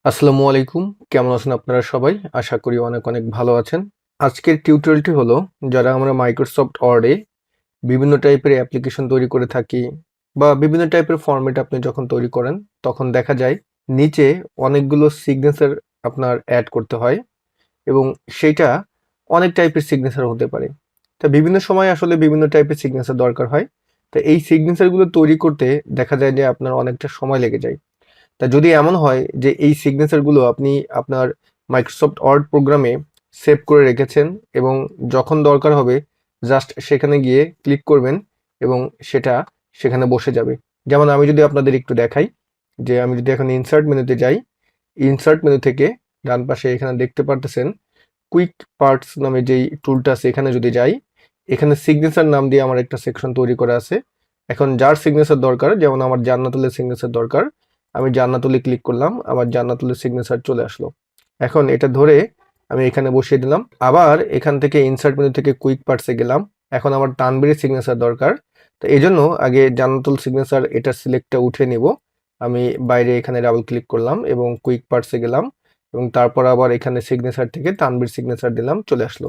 আসসালামু আলাইকুম। কেমন আছেন আপনারা সবাই? আশা করি অনেক অনেক ভালো আছেন। আজকের টিউটোরিয়ালটি হলো যারা আমরা মাইক্রোসফট ওয়ার্ডে বিভিন্ন টাইপের অ্যাপ্লিকেশন তৈরি করে থাকি বা বিভিন্ন টাইপের ফরম্যাট আপনি যখন তৈরি করেন তখন দেখা যায় নিচে অনেকগুলো সিগনেচার আপনার অ্যাড করতে হয় এবং সেইটা অনেক টাইপের সিগনেচার হতে পারে। তা বিভিন্ন সময় আসলে বিভিন্ন টাইপের সিগনেচার দরকার হয়। তো এই সিগনেচারগুলো তৈরি করতে দেখা যায় যে আপনার অনেকটা সময় লেগে যায়। তা যদি এমন হয় যে এই সিগনেচারগুলো আপনি আপনার মাইক্রোসফট ওয়ার্ড প্রোগ্রামে সেভ করে রেখেছেন এবং যখন দরকার হবে জাস্ট সেখানে গিয়ে ক্লিক করবেন এবং সেটা সেখানে বসে যাবে। যেমন আমি যদি আপনাদের একটু দেখাই যে আমি যদি এখন ইনসার্ট মেনুতে যাই, ইনসার্ট মেনু থেকে ডান পাশে এখানে দেখতে পারতেছেন কুইক পার্টস নামে যেই টুলটা আছে এখানে যদি যাই, এখানে সিগনেচার নাম দিয়ে আমার একটা সেকশন তৈরি করা আছে। এখন যার সিগনেচার দরকার, যেমন আমার জান্নাতুলের সিগনেচার দরকার, আমি জান্নাতুলে ক্লিক করলাম, আমার জান্নাতুলের সিগনেচার চলে আসলো। এখন এটা ধরে আমি এখানে বসিয়ে দিলাম। আবার এখান থেকে ইনসার্ট মেনু থেকে কুইক পার্টসে গেলাম। এখন আমার তানবীরের সিগনেচার দরকার। তো এই জন্য আগে জান্নাতুল সিগনেচার এটা সিলেক্টটা উঠে নিব। আমি বাইরে এখানে ডাবল ক্লিক করলাম এবং কুইক পার্টসে গেলাম এবং তারপর আবার এখানে সিগনেচার থেকে তানবীর সিগনেচার দিলাম, চলে আসলো।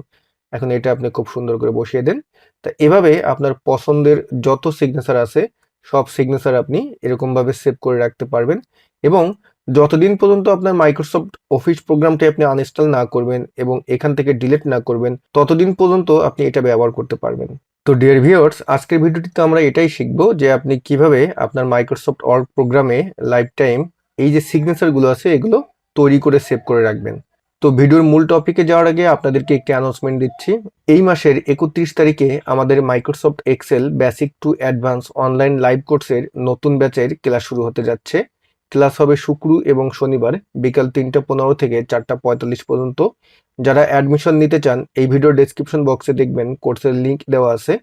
এখন এটা আপনি খুব সুন্দর করে বসিয়ে দেন। তা এভাবে আপনার পছন্দের যত সিগনেচার আছে সব সিগনেচার আপনি এরকমভাবে সেভ করে রাখতে পারবেন এবং যতদিন পর্যন্ত আপনার মাইক্রোসফট অফিস প্রোগ্রামটি আপনি আনইনস্টল না করবেন এবং এখান থেকে ডিলিট না করবেন ততদিন পর্যন্ত আপনি এটা ব্যবহার করতে পারবেন। তো ডিয়ার ভিউয়ার্স, আজকের ভিডিওটিতে আমরা এটাই শিখব যে আপনি কিভাবে আপনার মাইক্রোসফট ওয়ার্ড প্রোগ্রামে লাইফ টাইম এই যে সিগনেচারগুলো আছে এগুলো তৈরি করে সেভ করে রাখবেন। তো ভিডিওর মূল টপিকে যাওয়ার আগে আপনাদেরকে একটি অ্যানাউন্সমেন্ট দিচ্ছি। এই মাসের 31 তারিখে আমাদের Microsoft Excel basic to advance online live কোর্সের নতুন ব্যাচের ক্লাস শুরু হতে যাচ্ছে। ক্লাস হবে শুক্র এবং শনিবার বিকাল 3:15 থেকে 4:45 পর্যন্ত। যারা অ্যাডমিশন নিতে চান এই ভিডিওর ডেসক্রিপশন বক্সে দেখবেন কোর্সের লিংক দেওয়া আছে।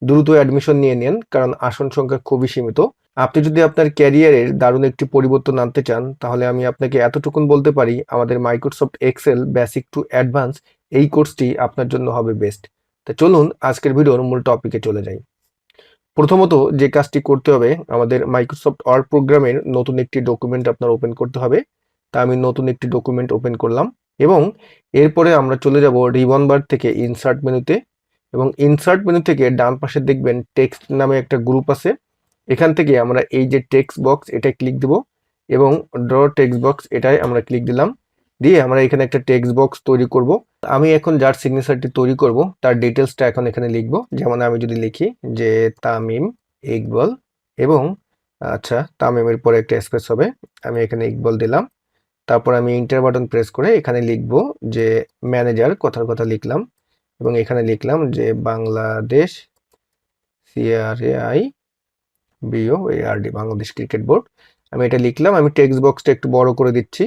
দ্রুত অ্যাডমিশন নিয়ে নেন কারণ আসন সংখ্যা খুবই সীমিত। আপনি যদি আপনার ক্যারিয়ারের দারুণ একটি পরিবর্তন আনতে চান তাহলে আমি আপনাকে এতটুকুন বলতে পারি, আমাদের Microsoft Excel basic to advance এই কোর্সটি আপনার জন্য হবে বেস্ট। তা চলুন আজকের ভিডিওর মূল টপিকে চলে যাই। প্রথমত যে কাজটি করতে হবে, আমাদের মাইক্রোসফট ওয়ার্ড প্রোগ্রামের নতুন একটি ডকুমেন্ট আপনার ওপেন করতে হবে। তা আমি নতুন একটি ডকুমেন্ট ওপেন করলাম এবং এরপরে আমরা চলে যাব রিবন বার থেকে ইনসার্ট মেনুতে এবং ইনসার্ট মেনু থেকে ডান পাশে দেখবেন টেক্সট নামে একটা গ্রুপ আছে। এখান থেকে আমরা এই যে টেক্সট বক্স এটায় ক্লিক দিব এবং ড্র টেক্সট বক্স এটাই আমরা ক্লিক দিলাম, দিয়ে আমরা এখানে একটা টেক্সট বক্স তৈরি করব। আমি এখন যার সিগনেচারটি তৈরি করব তার ডিটেলসটা এখন এখানে লিখব। যেমন আমি যদি লিখি যে তামিম ইকবল এবং আচ্ছা তামিমের পরে একটা স্পেস হবে, আমি এখানে ইকবল দিলাম। তারপর আমি এন্টার বাটন প্রেস করে এখানে লিখব যে ম্যানেজার, কথার কথা লিখলাম এবং এখানে লিখলাম যে Bangladesh CRAI BOARD Bangladesh cricket board. আমি এটা লিখলাম। আমি টেক্সট বক্সটা একটু বড় করে দিচ্ছি।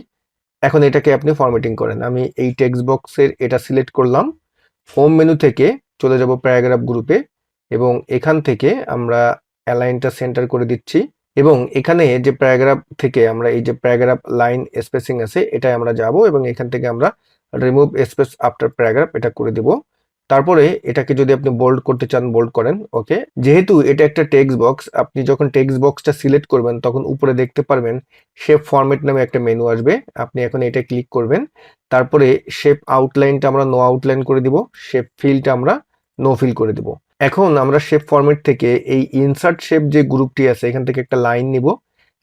এখন এটাকে আপনি ফরম্যাটিং করেন। আমি এই টেক্সট বক্সের এটা সিলেক্ট করলাম। হোম মেনু থেকে চলে যাব প্যারাগ্রাফ গ্রুপে এবং এখান থেকে আমরা অ্যালাইনটা সেন্টার করে দিচ্ছি এবং এখানে যে প্যারাগ্রাফ থেকে আমরা এই যে প্যারাগ্রাফ লাইন স্পেসিং আছে এটাই আমরা যাব এবং এখান থেকে আমরা রিমুভ স্পেস আফটার প্যারাগ্রাফ এটা করে দিব। তারপরে এটাকে যদি আপনি বোল্ড করতে চান বোল্ড করেন, ওকে। যেহেতু এটা একটা টেক্সট বক্স, আপনি যখন টেক্সট বক্সটা সিলেক্ট করবেন তখন উপরে দেখতে পারবেন শেপ ফরম্যাট নামে একটা মেনু আসবে। আপনি এখন এটা ক্লিক করবেন। তারপরে শেপ আউটলাইনটা আমরা নো আউটলাইন করে দিব, শেপ ফিলটা আমরা নো ফিল করে দিব। এখন আমরা শেপ ফরম্যাট থেকে এই ইনসার্ট শেপ যে গ্রুপটি আছে এখান থেকে একটা লাইন নিব।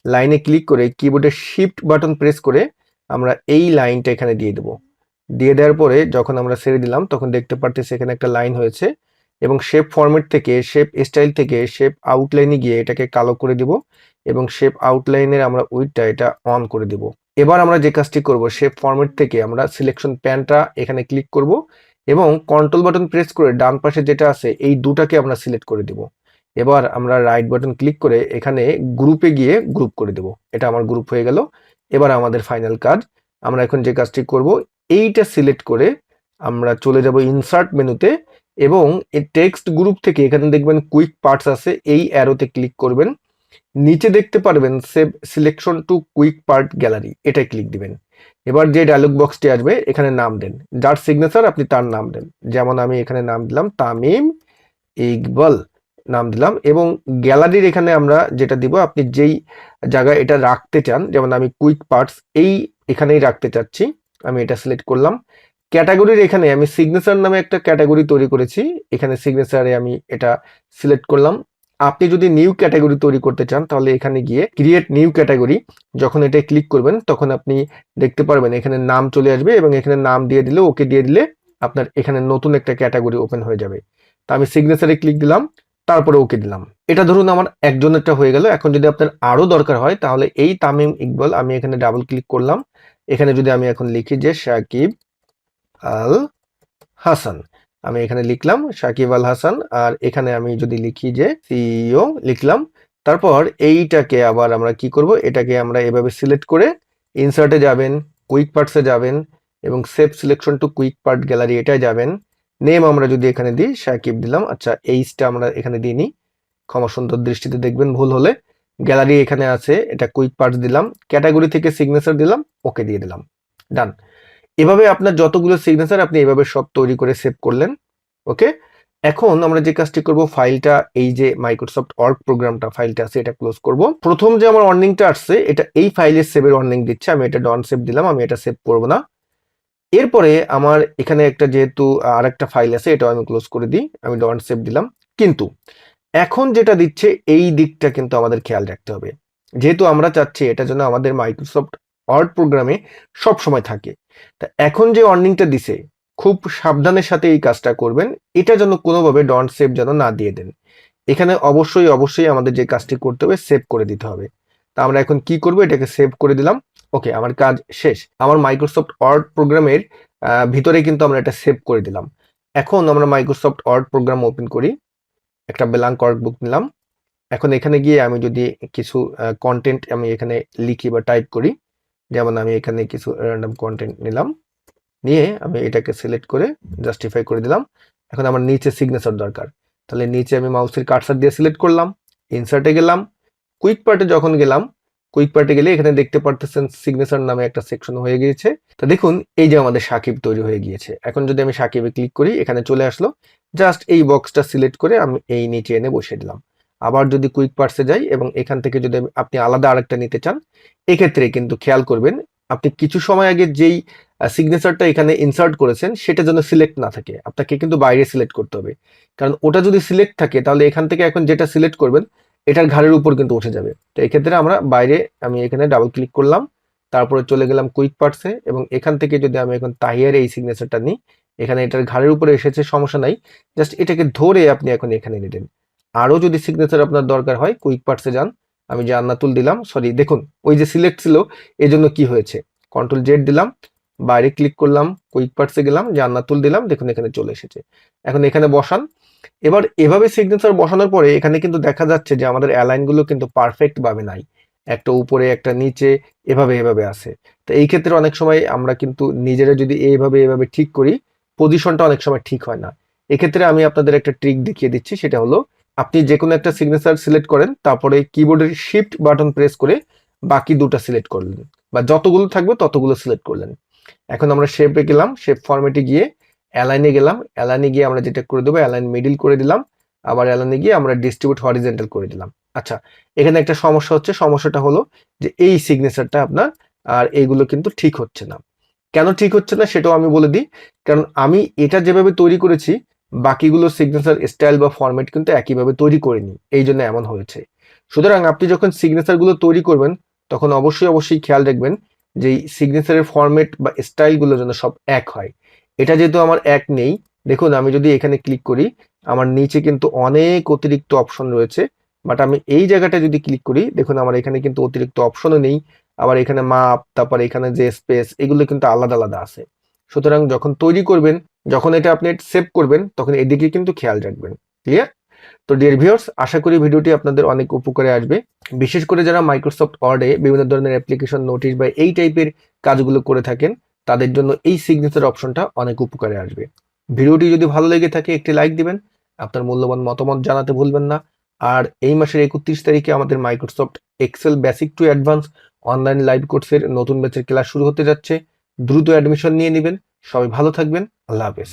লাইনে ক্লিক করে কিবোর্ডের শিফট বাটন প্রেস করে আমরা এই লাইনটা এখানে দিয়ে দেব। দিয়ে দেওয়ার পরে যখন আমরা ছেড়ে দিলাম তখন দেখতে পারতেছি এখানে একটা লাইন হয়েছে এবং শেপ ফরম্যাট থেকে শেপ স্টাইল থেকে শেপ আউটলাইনে গিয়ে এটাকে কালো করে দিব এবং শেপ আউটলাইনের আমরা উইডথটা এটা অন করে দিব। এবার আমরা যে কাজটি করব, শেপ ফরম্যাট থেকে আমরা সিলেকশন প্যানটা এখানে ক্লিক করব এবং কন্ট্রোল বাটন প্রেস করে ডান পাশে যেটা আছে এই দুটাকে আমরা সিলেক্ট করে দিব। এবার আমরা রাইট বাটন ক্লিক করে এখানে গ্রুপে গিয়ে গ্রুপ করে দেব। এটা আমার গ্রুপ হয়ে গেল। এবার আমাদের ফাইনাল কাজ, আমরা এখন যে কাজটি করব এইটা সিলেক্ট করে আমরা চলে যাব ইনসার্ট মেনুতে এবং এই টেক্সট গ্রুপ থেকে এখানে দেখবেন কুইক পার্টস আছে, এই অ্যারোতে ক্লিক করবেন। নিচে দেখতে পারবেন save selection to quick part gallery, এটাই ক্লিক দিবেন। এবার যে ডায়লগ বক্সটি আসবে এখানে নাম দেন, যার সিগনেচার আপনি তার নাম দেন। যেমন আমি এখানে নাম দিলাম তামিম ইকবল নাম দিলাম এবং গ্যালারির এখানে আমরা যেটা দিব আপনি যেই জায়গায় এটা রাখতে চান, যেমন আমি কুইক পার্টস এই এখানেই রাখতে চাচ্ছি, আমি এটা সিলেক্ট করলাম। ক্যাটাগরির এখানে আমি সিগনেচার নামে একটা ক্যাটাগরি তৈরি করেছি, এখানে সিগনেচারে আমি এটা সিলেক্ট করলাম। আপনি যদি নিউ ক্যাটাগরি তৈরি করতে চান তাহলে এখানে গিয়ে ক্রিয়েট নিউ ক্যাটাগরি যখন এটা ক্লিক করবেন তখন আপনি দেখতে পারবেন এখানে নাম চলে আসবে এবং এখানে নাম দিয়ে দিলে, ওকে দিয়ে দিলে আপনার এখানে নতুন একটা ক্যাটাগরি ওপেন হয়ে যাবে। তো আমি সিগনেচারে ক্লিক দিলাম, তারপরে ওকে দিলাম। এটা ধরুন আমার একজনেরটা হয়ে গেল। এখন যদি আপনার আরো দরকার হয় তাহলে এই তামিম ইকবাল, আমি এখানে ডাবল ক্লিক করলাম। এখানে যদি আমি এখন লিখি যে সাকিব আল হাসান, আমি এখানে লিখলাম সাকিব আল হাসান, আর এখানে আমি যদি লিখি যে সিইও লিখলাম। তারপর এইটাকে আবার আমরা কি করব, এটাকে আমরা এভাবে সিলেক্ট করে ইনসার্টে যাবেন, কুইক পার্টসে যাবেন এবং save selection to quick part gallery এটাই যাবেন। নেম আমরা যদি এখানে দিই সাকিব দিলাম, আচ্ছা এইচটা আমরা এখানে দিইনি, ক্ষমা সুন্দর দৃষ্টিতে দেখবেন ভুল হলে। গ্যালারি এখানে আছে, এটা কুইক পার্টস দিলাম, ক্যাটাগরি থেকে সিগনেচার দিলাম, ওকে দিয়ে দিলাম, ডান। এভাবে আপনার যতগুলো সিগনেচার আপনি এভাবে সব তৈরি করে সেভ করলেন। ওকে, এখন আমরা যে কাজটি করব, ফাইলটা এই যে মাইক্রোসফট ওয়ার্ড প্রোগ্রামটা ফাইলটা আছে এটা ক্লোজ করব। প্রথম যে আমার ওয়ার্নিংটা আসছে এটা এই ফাইলের সেভের ওয়ার্নিং দিচ্ছে, আমি এটা ডন সেভ দিলাম, আমি এটা সেভ করব না। এরপরে আমার এখানে একটা যেহেতু আর একটা ফাইল আছে এটাও আমি ক্লোজ করে দিই, আমি ডন সেভ দিলাম। কিন্তু এখন যেটা দিচ্ছে এই দিকটা কিন্তু আমাদের খেয়াল রাখতে হবে, যেহেতু আমরা চাচ্ছি এটা যেন আমাদের মাইক্রোসফট ওয়ার্ড প্রোগ্রামে সব সময় থাকে। তা এখন যে ওয়ার্নিংটা দিছে খুব সাবধানের সাথে এই কাজটা করবেন, এটা যেন কোনোভাবে ডন্ট সেভ যেন না দিয়ে দেন। এখানে অবশ্যই অবশ্যই আমাদের যে কাজটি করতে হবে সেভ করে দিতে হবে। তা আমরা এখন কি করব, এটাকে সেভ করে দিলাম। ওকে, আমার কাজ শেষ। আমার মাইক্রোসফট ওয়ার্ড প্রোগ্রামের ভিতরে কিন্তু আমরা এটা সেভ করে দিলাম। এখন আমরা মাইক্রোসফট ওয়ার্ড প্রোগ্রাম ওপেন করি, একটা ব্ল্যাঙ্ক ওয়ার্কবুক নিলাম। এখন এখানে গিয়ে আমি যদি কিছু কন্টেন্ট আমি এখানে লিখি বা টাইপ করি, যেমন আমি এখানে কিছু র্যান্ডম কন্টেন্ট নিলাম, নিয়ে আমি এটাকে সিলেক্ট করে জাস্টিফাই করে দিলাম। এখন আমার নিচে সিগনেচার দরকার, তাহলে নিচে আমি মাউসের কার্সার দিয়ে সিলেক্ট করলাম, ইনসার্টে গেলাম, কুইক পার্টে যখন গেলাম, কুইক পার্টে গেলে এখানে দেখতে পারতেছেন সিগনেচার নামে একটা সেকশন হয়ে গিয়েছে। তো দেখুন এই যে আমাদের সাকিব তৈরি হয়ে গিয়েছে। এখন যদি আমি সাকিবে ক্লিক করি এখানে চলে আসলো, জাস্ট এই বক্সটা সিলেক্ট করে আমি এই নিচে এনে বসিয়ে দিলাম। আবার যদি কুইক পার্টসে যাই এবং এখান থেকে যদি আপনি আলাদা আরেকটা নিতে চান, এক্ষেত্রে কিন্তু খেয়াল করবেন আপনি কিছু সময় আগে যেই সিগনেচারটা এখানে ইনসার্ট করেছেন সেটা যেন সিলেক্ট না থাকে, আপনাকে কিন্তু বাইরে সিলেক্ট করতে হবে। কারণ ওটা যদি সিলেক্ট থাকে তাহলে এখান থেকে এখন যেটা সিলেক্ট করবেন এটার ঘাড়ের উপর কিন্তু উঠে যাবে। তো এক্ষেত্রে আমরা বাইরে, আমি এখানে ডাবল ক্লিক করলাম, তারপরে চলে গেলাম কুইক পার্টসে এবং এখান থেকে যদি আমি এখন তাহিয়ার এই সিগনেচারটা নিই, এখানে এটার ঘাড়ের উপরে এসেছে, সমস্যা নাই, জাস্ট এটাকে ধরে আপনি এখন এখানে নিলেন। আরও যদি সিগনেচার আপনার দরকার হয় কুইক পার্টসে যান, আমি জান্নাতুল দিলাম, সরি দেখুন ওই যে সিলেক্ট ছিল এজন্য কি হয়েছে, কন্ট্রোল জেড দিলাম, বাইরে ক্লিক করলাম, কুইক পার্টসে গেলাম, জান্নাতুল দিলাম, দেখুন এখানে চলে এসেছে। এখন এখানে বসান। এবার এভাবে সিগনেচার বসানোর পরে এখানে কিন্তু দেখা যাচ্ছে যে আমাদের অ্যালাইন গুলো কিন্তু পারফেক্ট ভাবে নাই, একটা উপরে একটা নিচে এভাবে এভাবে আছে। তো এই ক্ষেত্রে অনেক সময় আমরা কিন্তু নিজেরা যদি এইভাবে এভাবে ঠিক করি, পজিশনটা অনেক সময় ঠিক হয় না। এক্ষেত্রে আমি আপনাদের একটা ট্রিক দেখিয়ে দিচ্ছি, সেটা হলো আপনি যে কোনো একটা সিগনেচার সিলেক্ট করেন, তারপরে কিবোর্ডের শিফট বাটন প্রেস করে বাকি দুটো সিলেক্ট করলেন বা যতগুলো থাকবে ততগুলো সিলেক্ট করলেন। এখন আমরা শেপে গেলাম, শেপ ফরম্যাটে গিয়ে অ্যালাইনে গেলাম, অ্যালাইনে গিয়ে আমরা যেটা করে দেবো অ্যালাইন মিডিল করে দিলাম, আবার অ্যালাইনে গিয়ে আমরা ডিস্ট্রিবিউট হরিজন্টাল করে দিলাম। আচ্ছা, এখানে একটা সমস্যা হচ্ছে, সমস্যাটা হলো যে এই সিগনেচারটা আপনার আর এইগুলো কিন্তু ঠিক হচ্ছে না। কেন ঠিক হচ্ছে না সেটাও আমি বলে দিই, কারণ আমি এটা যেভাবে তৈরি করেছি বাকিগুলো সিগনেচার স্টাইল বা ফরম্যাট কিন্তু একইভাবে তৈরি করিনি, এই জন্য এমন হয়েছে। সুতরাং আপনি যখন সিগনেচার গুলো তৈরি করবেন তখন অবশ্যই অবশ্যই খেয়াল রাখবেন যে সিগনেচারের ফরম্যাট বা স্টাইলগুলো যেন সব এক হয়। এটা যেহেতু আমার এক নেই, দেখুন আমি যদি এখানে ক্লিক করি আমার নিচে কিন্তু অনেক অতিরিক্ত অপশন রয়েছে, বাট আমি এই জায়গাটা যদি ক্লিক করি দেখুন আমার এখানে কিন্তু অতিরিক্ত অপশনও নেই, আবার এখানে মাপ, তারপর এখানে যে স্পেস, এগুলো কিন্তু আলাদা আলাদা আছে। সুতরাং যখন তৈরি করবেন, যখন এটা আপনি সেভ করবেন তখন এদিকে কিন্তু খেয়াল রাখবেন। ক্লিয়ার? তো ডিয়ার ভিউয়ার্স, আশা করি ভিডিওটি আপনাদের অনেক উপকারে আসবে। বিশেষ করে যারা মাইক্রোসফট ওয়ার্ডে বিভিন্ন ধরনের অ্যাপ্লিকেশন, নোটিশ বা এই টাইপের কাজগুলো করে থাকেন তাদের জন্য এই সিগনেচার অপশনটা অনেক উপকারে আসবে। ভিডিওটি যদি ভালো লেগে থাকে একটি লাইক দিবেন, আপনার মূল্যবান মতামত জানাতে ভুলবেন না। আর এই মাসের 31 তারিখে আমাদের Microsoft Excel basic to advance online live কোর্সের নতুন ব্যাচের ক্লাস শুরু হতে যাচ্ছে। দ্রুত অ্যাডমিশন নিয়ে নেবেন। সবাই ভালো থাকবেন। আল্লাহ হাফেজ।